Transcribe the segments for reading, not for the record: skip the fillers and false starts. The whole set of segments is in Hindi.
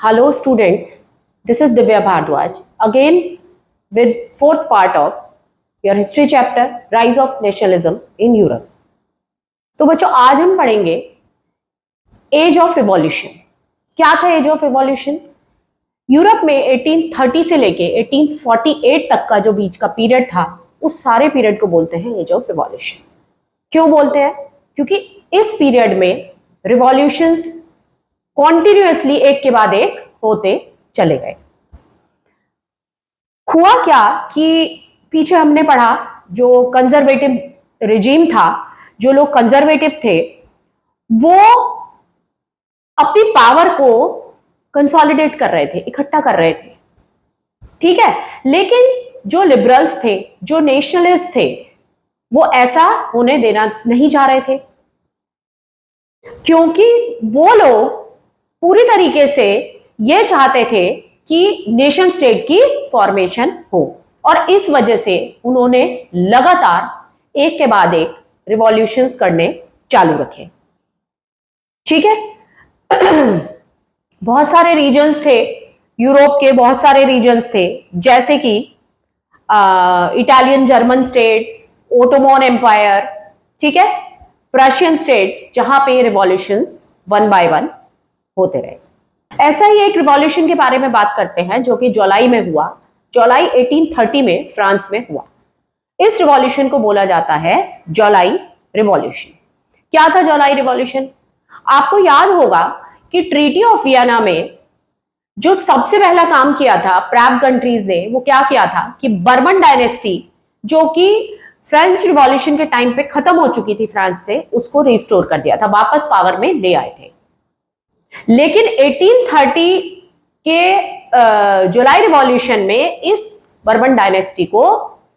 Hello students, this is Divya Bhardwaj again with fourth part of your history chapter Rise of Nationalism in Europe. तो बच्चों आज हम पढ़ेंगे एज ऑफ रिवॉल्यूशन। क्या था एज ऑफ रिवॉल्यूशन? यूरोप में 1830 से लेके 1848 तक का जो बीच का पीरियड था उस सारे पीरियड को बोलते हैं एज ऑफ रिवॉल्यूशन। क्यों बोलते हैं? क्योंकि इस पीरियड में रिवॉल्यूशंस कॉन्टिन्यूअसली एक के बाद एक होते चले गए। हुआ क्या कि पीछे हमने पढ़ा जो कंजर्वेटिव रिजीम था, जो लोग कंजर्वेटिव थे वो अपनी पावर को कंसोलिडेट कर रहे थे, इकट्ठा कर रहे थे, ठीक है। लेकिन जो लिबरल्स थे, जो नेशनलिस्ट थे, वो ऐसा होने देना नहीं चाह रहे थे, क्योंकि वो लोग पूरी तरीके से ये चाहते थे कि नेशन स्टेट की फॉर्मेशन हो, और इस वजह से उन्होंने लगातार एक के बाद एक रिवॉल्यूशंस करने चालू रखे, ठीक है। बहुत सारे रीजन्स थे, यूरोप के बहुत सारे रीजन्स थे, जैसे कि Italian German states, Ottoman Empire, ठीक है, प्रशियन स्टेट्स, जहां पे रिवॉल्यूशंस वन बाय वन होते रहे। ऐसा ही एक रिवॉल्यूशन के बारे में बात करते हैं जो कि जुलाई में हुआ। जुलाई 1830 में फ्रांस में हुआ। इस रिवॉल्यूशन को बोला जाता है जुलाई रिवॉल्यूशन। क्या था जुलाई रिवॉल्यूशन? आपको याद होगा कि ट्रीटी ऑफ वियना में जो सबसे पहला काम किया था प्रैब कंट्रीज ने, वो क्या किया था कि बर्बन डायनेस्टी, जो कि फ्रेंच रिवॉल्यूशन के टाइम पे खत्म हो चुकी थी फ्रांस से, उसको रिस्टोर कर दिया था, वापस पावर में ले आए थे। लेकिन 1830 के जुलाई रिवॉल्यूशन में इस बर्बन डायनेस्टी को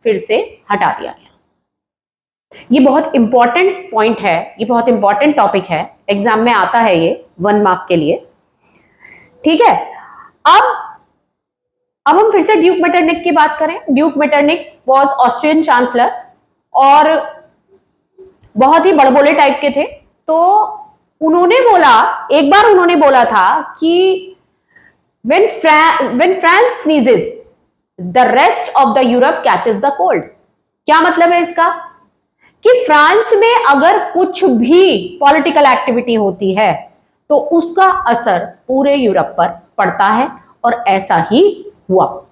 फिर से हटा दिया गया। ये बहुत इंपॉर्टेंट पॉइंट है, ये बहुत इंपॉर्टेंट टॉपिक है, एग्जाम में आता है ये 1 मार्क के लिए, ठीक है। अब हम फिर से ड्यूक मेटरनिक की बात करें। Duke Metternich was Austrian chancellor और बहुत ही बड़बोले टाइप के थे। तो उन्होंने बोला, एक बार उन्होंने बोला था कि when France sneezes, the rest of the Europe catches the cold। क्या मतलब है इसका? कि फ्रांस में अगर कुछ भी पॉलिटिकल एक्टिविटी होती है तो उसका असर पूरे यूरोप पर पड़ता है, और ऐसा ही हुआ।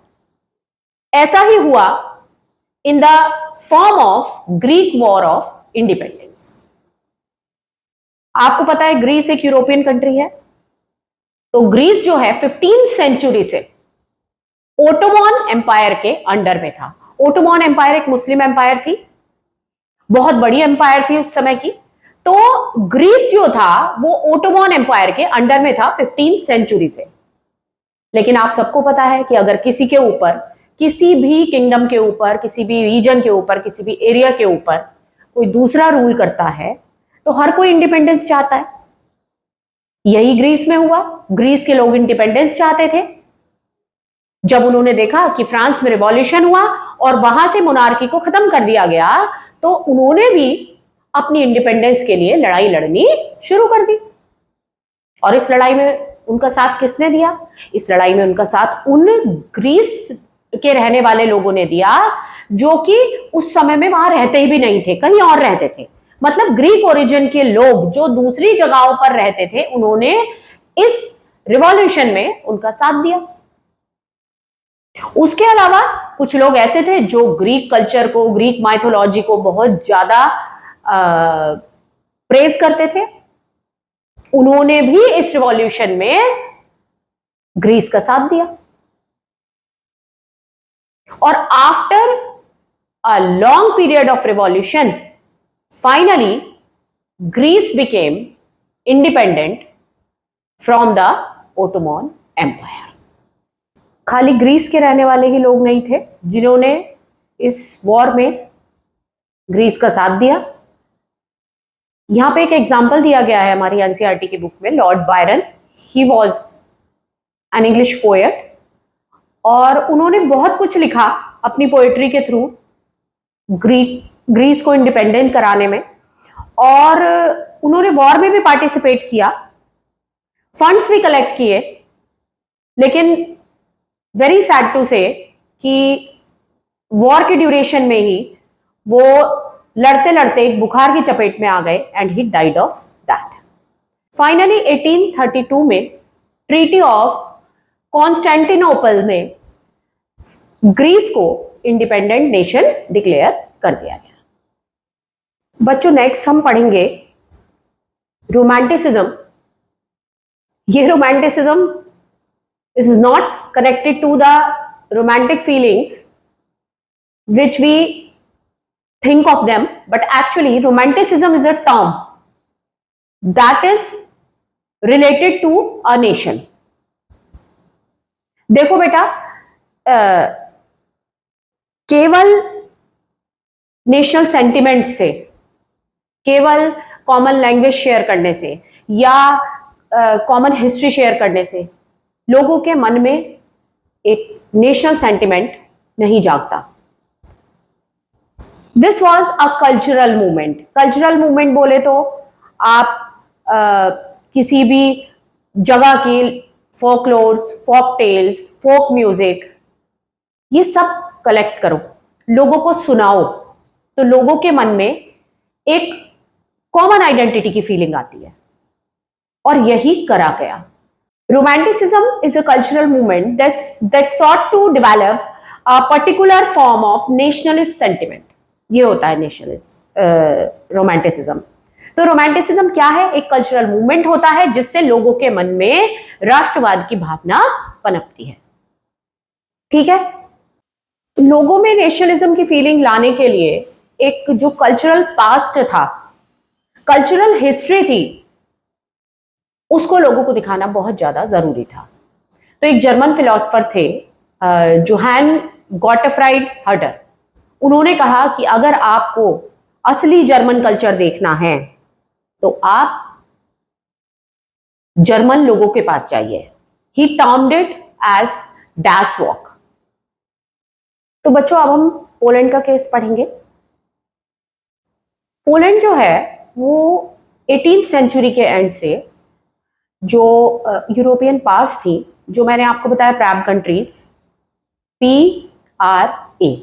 ऐसा ही हुआ in the form of Greek war of independence. आपको पता है ग्रीस एक यूरोपियन कंट्री है, तो ग्रीस जो है 15th सेंचुरी से ओटोमन एम्पायर के अंडर में था। ओटोमन एम्पायर एक मुस्लिम एम्पायर थी, बहुत बड़ी एम्पायर थी उस समय की। तो ग्रीस जो था वो ओटोमन एम्पायर के अंडर में था 15th सेंचुरी से। लेकिन आप सबको पता है कि अगर किसी के ऊपर, किसी भी किंगडम के ऊपर, किसी भी रीजन के ऊपर, किसी भी एरिया के ऊपर कोई दूसरा रूल करता है तो हर कोई इंडिपेंडेंस चाहता है। यही ग्रीस में हुआ। ग्रीस के लोग इंडिपेंडेंस चाहते थे। जब उन्होंने देखा कि फ्रांस में रिवॉल्यूशन हुआ और वहां से मोनार्की को खत्म कर दिया गया, तो उन्होंने भी अपनी इंडिपेंडेंस के लिए लड़ाई लड़नी शुरू कर दी। और इस लड़ाई में उनका साथ किसने दिया? इस लड़ाई में उनका साथ उन ग्रीस के रहने वाले लोगों ने दिया जो कि उस समय में वहां रहते ही भी नहीं थे, कहीं और रहते थे। मतलब ग्रीक ओरिजिन के लोग जो दूसरी जगहों पर रहते थे, उन्होंने इस रिवॉल्यूशन में उनका साथ दिया। उसके अलावा कुछ लोग ऐसे थे जो ग्रीक कल्चर को, ग्रीक माइथोलॉजी को बहुत ज्यादा प्रेज करते थे। उन्होंने भी इस रिवॉल्यूशन में ग्रीस का साथ दिया। और after a long period of revolution, finally Greece became independent from the Ottoman Empire। खाली ग्रीस के रहने वाले ही लोग नहीं थे जिन्होंने इस वॉर में ग्रीस का साथ दिया। यहां पे एक एग्जांपल दिया गया है हमारी एनसीईआरटी की बुक में, Lord Byron. He was an English poet और उन्होंने बहुत कुछ लिखा अपनी पोएट्री के थ्रू ग्रीस को इंडिपेंडेंट कराने में, और उन्होंने वॉर में भी पार्टिसिपेट किया, फंड्स भी कलेक्ट किए, लेकिन वेरी सैड टू से कि वॉर के ड्यूरेशन में ही वो लड़ते लड़ते एक बुखार की चपेट में आ गए and he died of that. Finally 1832 में ट्रीटी ऑफ कॉन्स्टेंटिनोपल में ग्रीस को इंडिपेंडेंट नेशन डिक्लेयर कर दिया गया। बच्चों नेक्स्ट हम पढ़ेंगे रोमांटिसिज्म। ये romanticism is not connected to the romantic feelings which we think of them, but actually romanticism is a term that is related to a nation. देखो बेटा, केवल नेशनल सेंटिमेंट से, केवल कॉमन लैंग्वेज शेयर करने से या कॉमन हिस्ट्री शेयर करने से लोगों के मन में एक नेशनल सेंटिमेंट नहीं जागता। This was a cultural movement. Cultural movement बोले तो आप किसी भी जगह की folklores, folk tales, folk music, ये सब कलेक्ट करो, लोगों को सुनाओ, तो लोगों के मन में एक कॉमन आइडेंटिटी की फीलिंग आती है, और यही करा गया। Romanticism is a cultural movement that sought to develop a particular form of nationalist sentiment. ये होता है नेशनलिस्ट रोमांटिसिज्म। तो रोमांटिसिज्म क्या है? एक कल्चरल मूवमेंट होता है जिससे लोगों के मन में राष्ट्रवाद की भावना पनपती है। ठीक है, लोगों में नेशनलिज्म की फीलिंग लाने के लिए एक जो कल्चरल पास्ट था, कल्चरल हिस्ट्री थी, उसको लोगों को दिखाना बहुत ज्यादा जरूरी था। तो एक जर्मन फिलोसोफर थे जोहान गॉटफ्राइड हर्टर। उन्होंने कहा कि अगर आपको असली जर्मन कल्चर देखना है तो आप जर्मन लोगों के पास जाइए। He termed it as dash walk. तो बच्चों अब हम पोलैंड का केस पढ़ेंगे। पोलैंड जो है वो 18th सेंचुरी के एंड से जो यूरोपियन पावर्स थी, जो मैंने आपको बताया प्रैब countries, PRA,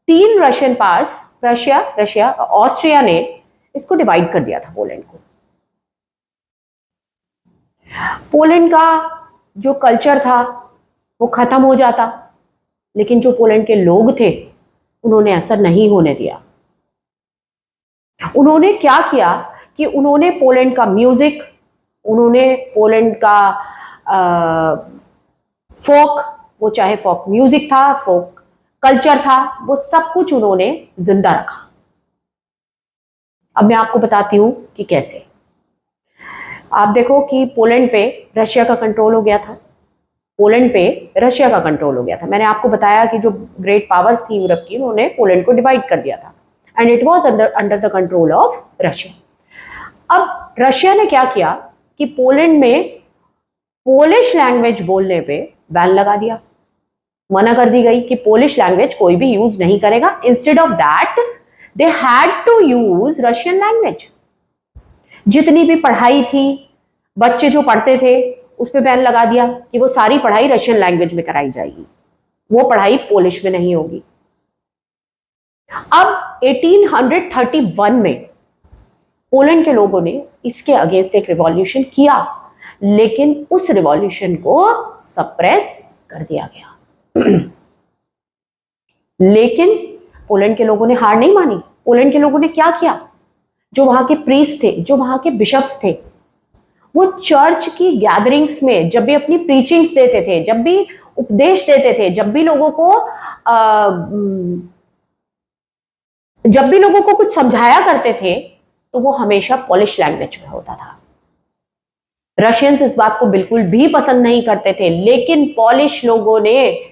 3 Russian powers, Russia, Austria ने इसको डिवाइड कर दिया था पोलैंड को। पोलैंड का जो कल्चर था वो खत्म हो जाता, लेकिन जो पोलैंड के लोग थे उन्होंने ऐसा नहीं होने दिया। उन्होंने क्या किया कि उन्होंने पोलैंड का म्यूजिक, उन्होंने पोलैंड का फोक, वो चाहे फोक म्यूजिक था, फोक कल्चर था, वो सब कुछ उन्होंने जिंदा रखा। अब मैं आपको बताती हूं कि कैसे। आप देखो कि पोलैंड पे रशिया का कंट्रोल हो गया था। पोलैंड पे रशिया का कंट्रोल हो गया था। मैंने आपको बताया कि जो ग्रेट पावर्स थी यूरोप की, उन्होंने पोलैंड को डिवाइड कर दिया था and it was under the control of Russia. अब रशिया ने क्या किया कि पोलैंड में पोलिश लैंग्वेज बोलने पे बैन लगा दिया, मना कर दी गई कि पोलिश लैंग्वेज कोई भी यूज नहीं करेगा। Instead of that they had to use Russian language. जितनी भी पढ़ाई थी, बच्चे जो पढ़ते थे, उस पर बैन लगा दिया कि वो सारी पढ़ाई रशियन लैंग्वेज में कराई जाएगी, वो पढ़ाई पोलिश में नहीं होगी। अब 1831 में पोलैंड के लोगों ने इसके अगेंस्ट एक रिवॉल्यूशन किया, लेकिन उस रिवॉल्यूशन को सप्रेस कर दिया गया। लेकिन पोलैंड के लोगों ने हार नहीं मानी। पोलैंड के लोगों ने क्या किया? जो वहां के प्रीस्ट थे, जो वहां के बिशप्स थे, वो चर्च की गैदरिंग्स में जब भी अपनी प्रीचिंग्स देते थे, जब भी उपदेश देते थे, जब भी लोगों को कुछ समझाया करते थे, तो वो हमेशा पोलिश लैंग्वेज में होता था। रशियंस इस बात को बिल्कुल भी पसंद नहीं करते थे, लेकिन पोलिश लोगों ने,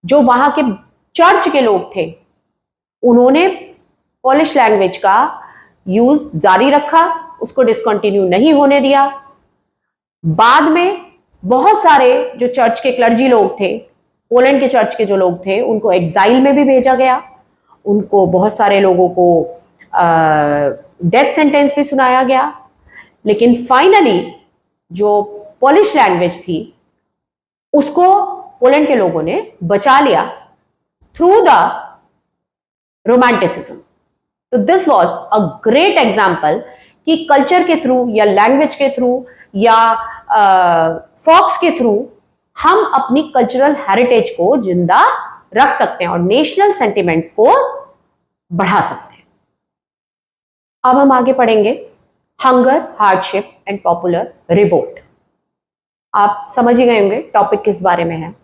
जो वहां के चर्च के लोग थे, उन्होंने पोलिश लैंग्वेज का यूज जारी रखा, उसको डिसकंटिन्यू नहीं होने दिया। बाद में बहुत सारे जो चर्च के क्लर्जी लोग थे, पोलैंड के चर्च के जो लोग थे, उनको एग्जाइल में भी भेजा गया। उनको बहुत सारे लोगों को डेथ सेंटेंस भी सुनाया गया। लेकिन फाइनली जो पोलिश लैंग्वेज थी उसको पोलैंड के लोगों ने बचा लिया थ्रू द रोमांटिसिज्म। तो this was a great example कि कल्चर के थ्रू या लैंग्वेज के थ्रू या फॉक्स के थ्रू हम अपनी कल्चरल हेरिटेज को जिंदा रख सकते हैं और नेशनल सेंटिमेंट्स को बढ़ा सकते हैं। अब हम आगे पढ़ेंगे hunger, hardship and popular revolt. आप समझ ही गए होंगे टॉपिक किस बारे में है।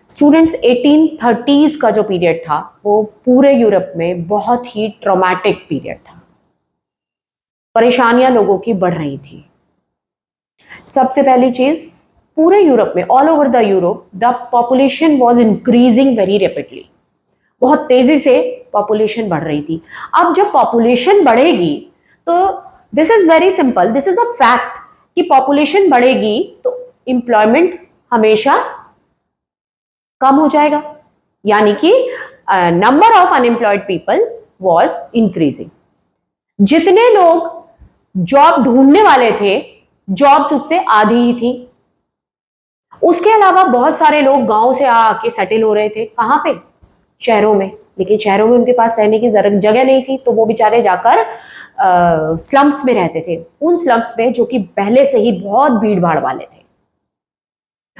स्टूडेंट्स, 1830s का जो पीरियड था वो पूरे यूरोप में बहुत ही ट्रॉमेटिक पीरियड था। परेशानियां लोगों की बढ़ रही थी। सबसे पहली चीज, पूरे यूरोप में, all over the Europe, the population was increasing very rapidly. बहुत तेजी से पॉपुलेशन बढ़ रही थी। अब जब पॉपुलेशन बढ़ेगी तो this is very simple, this is a fact कि पॉपुलेशन बढ़ेगी तो एम्प्लॉयमेंट हमेशा कम हो जाएगा, यानी कि number of unemployed people was increasing. जितने लोग जॉब ढूंढने वाले थे, जॉब्स उससे आधी ही थी। उसके अलावा बहुत सारे लोग गांव से आके सेटल हो रहे थे। कहां पे? शहरों में। लेकिन शहरों में उनके पास रहने की जगह नहीं थी, तो वो बेचारे जाकर स्लम्स में रहते थे, उन स्लम्स में जो कि पहले से ही बहुत भीड़ भाड़ वाले थे।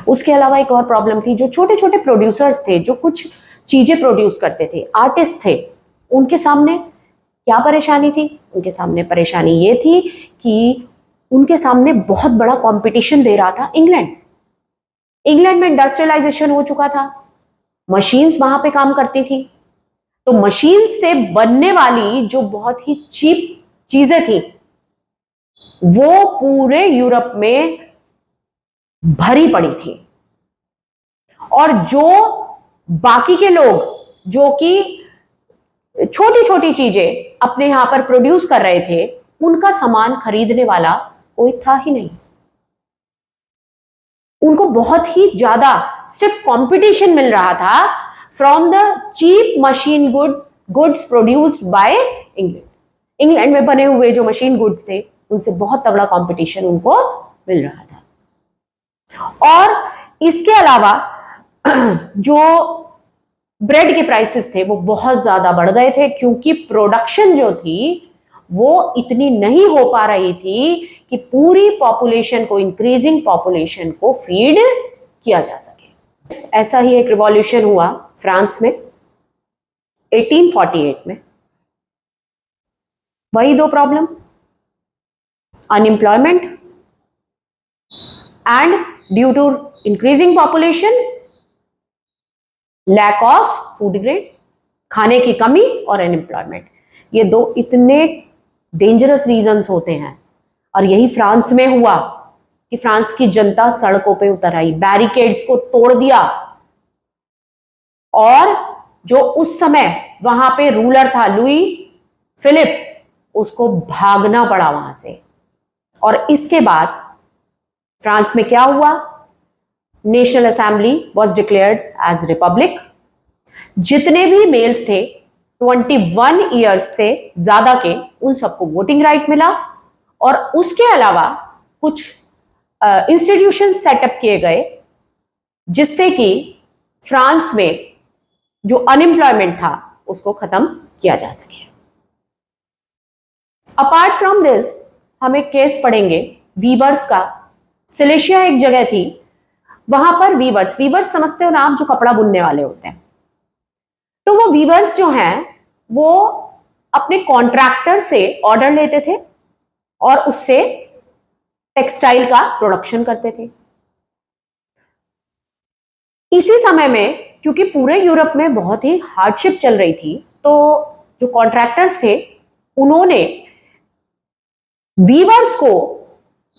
उसके अलावा एक और प्रॉब्लम थी, जो छोटे छोटे प्रोड्यूसर्स थे, जो कुछ चीजें प्रोड्यूस करते थे, आर्टिस्ट थे, उनके सामने क्या परेशानी थी? उनके सामने परेशानी ये थी कि उनके सामने बहुत बड़ा कंपटीशन दे रहा था इंग्लैंड। इंग्लैंड में इंडस्ट्रियलाइजेशन हो चुका था, मशीन्स वहां पे काम करती थी, तो मशीन से बनने वाली जो बहुत ही चीप चीजें थी वो पूरे यूरोप में भरी पड़ी थी। और जो बाकी के लोग जो कि छोटी छोटी चीजें अपने यहां पर प्रोड्यूस कर रहे थे, उनका सामान खरीदने वाला कोई था ही नहीं। उनको बहुत ही ज्यादा स्टिफ कंपटीशन मिल रहा था from the cheap machine goods produced by England. England में बने हुए जो मशीन गुड्स थे उनसे बहुत तगड़ा कंपटीशन उनको मिल रहा था। और इसके अलावा जो ब्रेड के प्राइसेस थे वो बहुत ज्यादा बढ़ गए थे, क्योंकि प्रोडक्शन जो थी वो इतनी नहीं हो पा रही थी कि पूरी पॉपुलेशन को, इंक्रीजिंग पॉपुलेशन को फीड किया जा सके। ऐसा ही एक रिवॉल्यूशन हुआ फ्रांस में 1848 में। वही दो problem, unemployment and due to increasing population lack of food grain, खाने की कमी और अनएम्प्लॉयमेंट। ये दो इतने डेंजरस रीजंस होते हैं। और यही फ्रांस में हुआ कि फ्रांस की जनता सड़कों पे उतर आई, बैरिकेड्स को तोड़ दिया, और जो उस समय वहां पे रूलर था लुई फिलिप, उसको भागना पड़ा वहां से। और इसके बाद फ्रांस में क्या हुआ? National assembly was declared as republic. जितने भी मेल्स थे 21 ईयर्स से ज्यादा के, उन सबको वोटिंग राइट मिला। और उसके अलावा कुछ इंस्टीट्यूशन सेटअप किए गए जिससे कि फ्रांस में जो अनएम्प्लॉयमेंट था उसको खत्म किया जा सके। अपार्ट फ्रॉम दिस हम एक केस पढ़ेंगे वीवर्स का। सिलेशिया एक जगह थी, वहां पर वीवर्स समझते हो ना आप, जो कपड़ा बुनने वाले होते हैं। तो वो वीवर्स जो हैं वो अपने कॉन्ट्रैक्टर से ऑर्डर लेते थे और उससे टेक्सटाइल का प्रोडक्शन करते थे। इसी समय में, क्योंकि पूरे यूरोप में बहुत ही हार्डशिप चल रही थी, तो जो कॉन्ट्रैक्टर्स थे उन्होंने वीवर्स को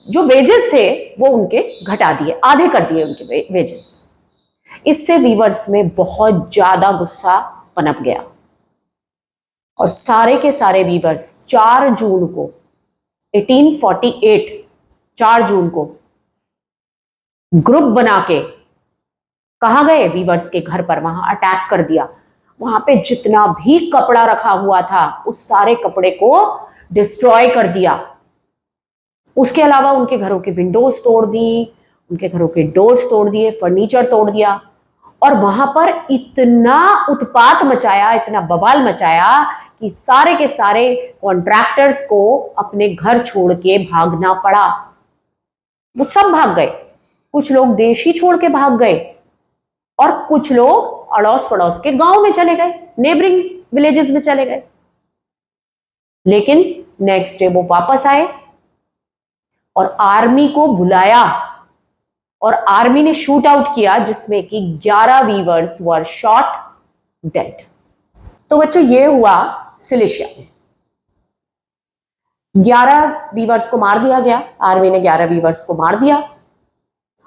जो वेजेस थे वो उनके घटा दिए, आधे कर दिए उनके वेजेस। इससे वीवर्स में बहुत ज्यादा गुस्सा पनप गया और सारे के सारे वीवर्स 4 जून को 1848 4 जून को ग्रुप बना के कहां गए? वीवर्स के घर पर। वहां अटैक कर दिया। वहां पे जितना भी कपड़ा रखा हुआ था उस सारे कपड़े को डिस्ट्रॉय कर दिया। उसके अलावा उनके घरों की विंडोज तोड़ दी, उनके घरों के डोर्स तोड़ दिए, फर्नीचर तोड़ दिया, और वहां पर इतना उत्पात मचाया, इतना बवाल मचाया कि सारे के सारे कॉन्ट्रैक्टर्स को अपने घर छोड़ के भागना पड़ा। वो सब भाग गए, कुछ लोग देश ही छोड़ के भाग गए और कुछ लोग अड़ोस पड़ोस के गांव में चले गए, नेबरिंग विलेजेस में चले गए। लेकिन नेक्स्ट डे वो वापस आए और आर्मी को बुलाया और आर्मी ने शूट आउट किया, जिसमें कि 11 वीवर्स वर शॉट डेड। तो बच्चों ये हुआ सिलेशिया में, 11 वीवर्स को मार दिया गया, आर्मी ने 11 वीवर्स को मार दिया,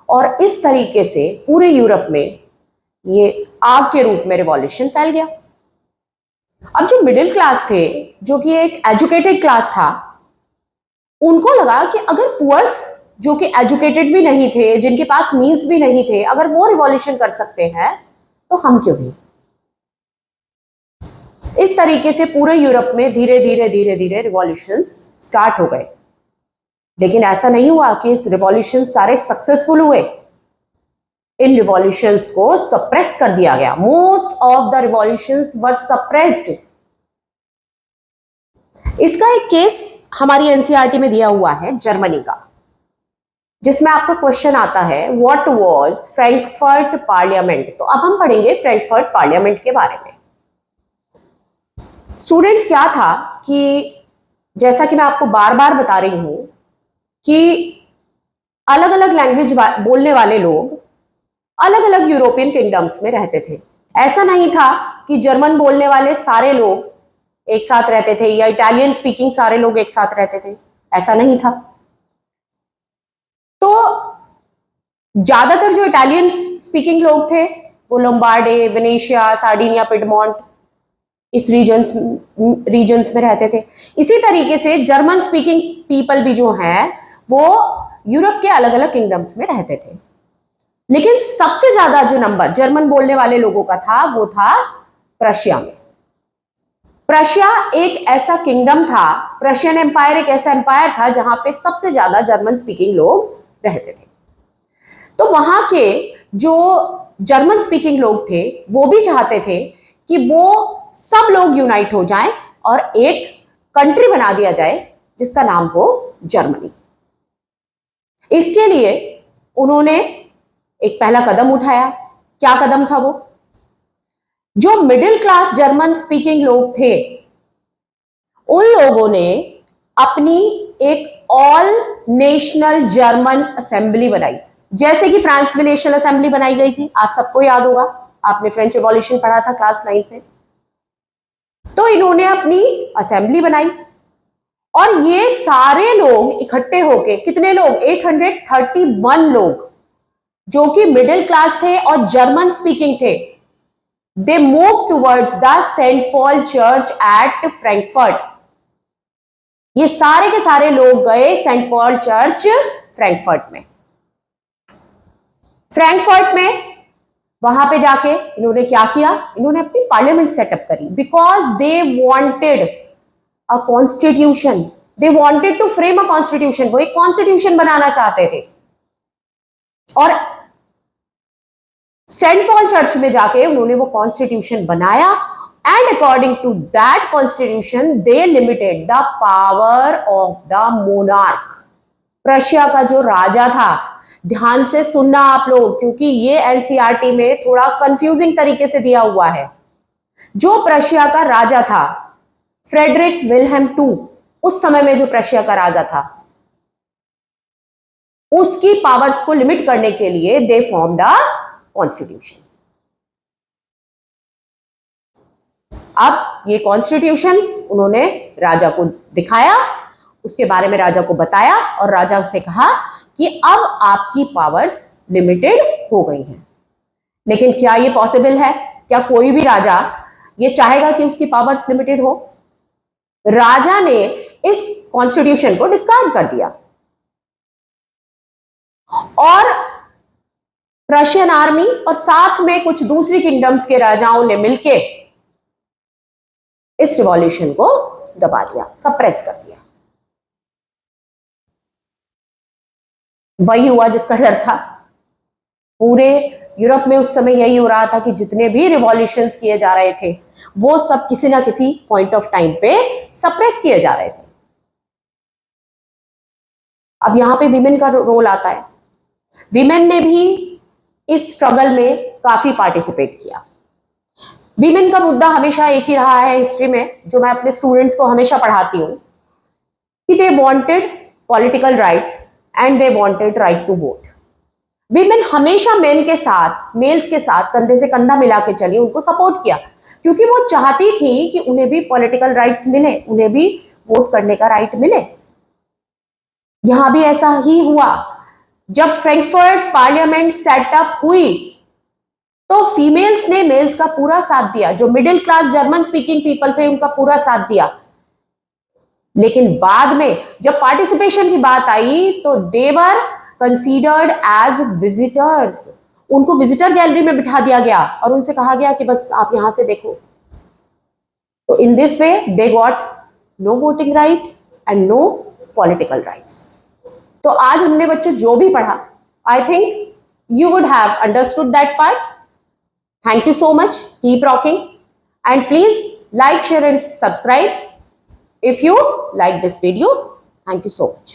और इस तरीके से पूरे यूरोप में ये आग के रूप में रिवॉल्यूशन फैल गया। अब जो मिडिल क्लास थे, जो कि एक एजुकेटेड क्लास था, उनको लगा कि अगर पुअर्स जो कि एजुकेटेड भी नहीं थे, जिनके पास मीन्स भी नहीं थे, अगर वो रिवॉल्यूशन कर सकते हैं तो हम क्यों नहीं। इस तरीके से पूरे यूरोप में धीरे धीरे धीरे धीरे रिवॉल्यूशंस स्टार्ट हो गए। लेकिन ऐसा नहीं हुआ कि इस रिवॉल्यूशन सारे सक्सेसफुल हुए। इन रिवॉल्यूशंस को सप्रेस कर दिया गया। Most of the revolutions were suppressed. इसका एक केस हमारी एनसीईआरटी में दिया हुआ है जर्मनी का, जिसमें आपका क्वेश्चन आता है व्हाट वाज फ्रैंकफर्ट पार्लियामेंट। तो अब हम पढ़ेंगे फ्रैंकफर्ट पार्लियामेंट के बारे में। स्टूडेंट्स, क्या था कि जैसा कि मैं आपको बार बार बता रही हूं कि अलग अलग लैंग्वेज बोलने वाले लोग अलग अलग यूरोपियन किंगडम्स में रहते थे। ऐसा नहीं था कि जर्मन बोलने वाले सारे लोग एक साथ रहते थे या इटालियन स्पीकिंग सारे लोग एक साथ रहते थे, ऐसा नहीं था। तो ज्यादातर जो इटालियन स्पीकिंग लोग थे वो लोम्बार्डे, वेनेशिया, सार्डिनिया, पिडमोंट, इस रीजन्स में रहते थे। इसी तरीके से जर्मन स्पीकिंग पीपल भी जो हैं वो यूरोप के अलग अलग किंगडम्स में रहते थे। लेकिन सबसे ज्यादा जो नंबर जर्मन बोलने वाले लोगों का था वो था प्रशिया में। प्रशिया एक ऐसा किंगडम था, प्रशियन एम्पायर एक ऐसा एम्पायर था जहां पे सबसे ज्यादा जर्मन स्पीकिंग लोग रहते थे। तो वहां के जो जर्मन स्पीकिंग लोग थे वो भी चाहते थे कि वो सब लोग यूनाइट हो जाएं और एक कंट्री बना दिया जाए जिसका नाम हो जर्मनी। इसके लिए उन्होंने एक पहला कदम उठाया। क्या कदम था वो? जो मिडिल क्लास जर्मन स्पीकिंग लोग थे उन लोगों ने अपनी एक ऑल नेशनल जर्मन असेंबली बनाई, जैसे कि फ्रांस में नेशनल असेंबली बनाई गई थी। आप सबको याद होगा, आपने फ्रेंच रिवॉल्यूशन पढ़ा था क्लास 9 में। तो इन्होंने अपनी असेंबली बनाई और ये सारे लोग इकट्ठे होके, कितने लोग? 831 लोग जो कि मिडिल क्लास थे और जर्मन स्पीकिंग थे। They move towards the Saint Paul church at Frankfurt. ये सारे के सारे लोग गए सेंट पॉल चर्च फ्रैंकफर्ट में। फ्रैंकफर्ट में वहां पे जाके इन्होंने क्या किया? इन्होंने अपनी पार्लियामेंट सेटअप करी, because they wanted a constitution. They wanted to frame a constitution. वो एक कॉन्स्टिट्यूशन बनाना चाहते थे और सेंट पॉल चर्च में जाके उन्होंने वो कॉन्स्टिट्यूशन बनाया। And according to that constitution they limited the power of the monarch. Prussia का जो राजा था, ध्यान से सुनना आप लोग, क्योंकि ये एनसीईआरटी में थोड़ा कंफ्यूजिंग तरीके से दिया हुआ है। जो प्रशिया का राजा था, फ्रेडरिक विल्हेम टू, उस समय में जो प्रशिया का राजा था, उसकी पावर्स को लिमिट करने के लिए दे फॉर्म्ड अ कॉन्स्टिट्यूशन। अब ये कॉन्स्टिट्यूशन उन्होंने राजा को दिखाया, उसके बारे में राजा को बताया और राजा से कहा कि अब आपकी पावर्स लिमिटेड हो गई हैं। लेकिन क्या ये पॉसिबल है? क्या कोई भी राजा ये चाहेगा कि उसकी पावर्स लिमिटेड हो? राजा ने इस कॉन्स्टिट्यूशन को डिस्कार्ड कर दिया और रशियन आर्मी और साथ में कुछ दूसरी किंगडम्स के राजाओं ने मिलकर इस रिवॉल्यूशन को दबा दिया, सप्रेस कर दिया। वही हुआ जिसका डर था। पूरे यूरोप में उस समय यही हो रहा था कि जितने भी रिवॉल्यूशंस किए जा रहे थे वो सब किसी ना किसी पॉइंट ऑफ टाइम पे सप्रेस किए जा रहे थे। अब यहां पे विमेन का रोल आता है। विमेन ने भी इस स्ट्रगल में काफी पार्टिसिपेट किया। विमेन का मुद्दा हमेशा एक ही रहा है हिस्ट्री में, जो मैं अपने स्टूडेंट्स को हमेशा पढ़ाती हूं, कि they wanted political rights and they wanted right to vote. Women हमेशा मेल्स के साथ कंधे से कंधा मिला के चली, उनको सपोर्ट किया, क्योंकि वो चाहती थी कि उन्हें भी पॉलिटिकल राइट्स मिले, उन्हें भी वोट करने का राइट मिले। यहां भी ऐसा ही हुआ। जब फ्रैंकफर्ट पार्लियामेंट सेटअप हुई तो फीमेल्स ने मेल्स का पूरा साथ दिया, जो middle class German speaking people थे उनका पूरा साथ दिया। लेकिन बाद में जब पार्टिसिपेशन की बात आई तो देवर कंसीडर्ड एज विजिटर्स। उनको विजिटर गैलरी में बिठा दिया गया और उनसे कहा गया कि बस आप यहां से देखो। तो in this way they got no voting right and no political rights. तो आज हमने बच्चों जो भी पढ़ा, I think you would have understood that part. Thank you so much. Keep rocking. And please like, share and subscribe if you like this video. Thank you so much.